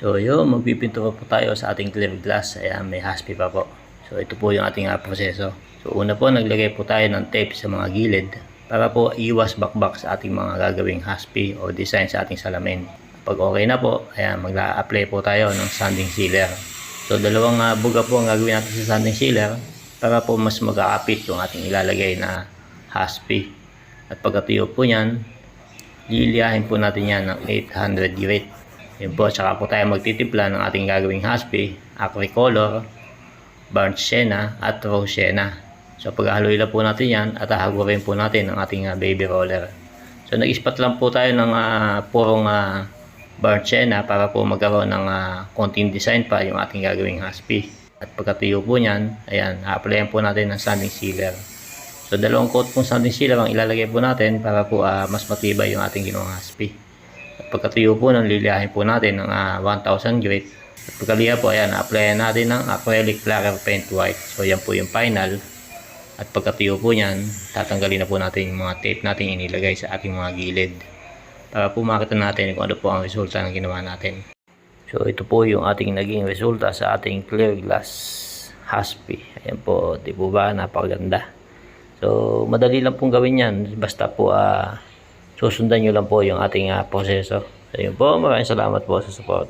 So yun, magpipintura po tayo sa ating clear glass. Ayan, may haspi pa po. So ito po yung ating proseso. So una po, naglagay po tayo ng tape sa mga gilid para po iwas bakbak sa ating mga gagawing haspi o design sa ating salamin. Pag okay na po, ayan, mag-apply po tayo ng sanding sealer. So dalawang buga po ang gagawin natin sa sanding sealer para po mas mag-aapit yung ating ilalagay na haspi. At pagkatuyo po yan, liliyahin po natin yan ng 800 grit. Yun po, saka po tayo magtitimpla ng ating gagawing haspi, Acricolor, burnt sienna at rose sienna. So paghahaluin lang po natin yan at hahagurin po natin ang ating baby roller. So nag-ispat lang po tayo ng purong burnt sienna para po magkaroon ng konting design pa yung ating gagawing haspi. At pagkatuyo po nyan, ayan, ha-applyan po natin ng sanding sealer. So dalawang coat pong sanding sealer ang ilalagay po natin para po mas matibay yung ating ginawang haspi. At pagkatuyo po nang liliyahin po natin ng 1000 grit. At pagkaliya po, ayan, applyan natin ng acrylic lacquer paint white. So yan po yung final. At pagkatuyo po nyan, tatanggalin na po natin yung mga tape natin inilagay sa ating mga gilid para po makita natin kung ano po ang resulta ng ginawa natin. So ito po yung ating naging resulta sa ating clear glass haspi. Ayan po, di po ba, napakaganda. So madali lang pong gawin yan, basta po susundan nyo lang po yung ating proseso. Ayun po, maraming salamat po sa suporta.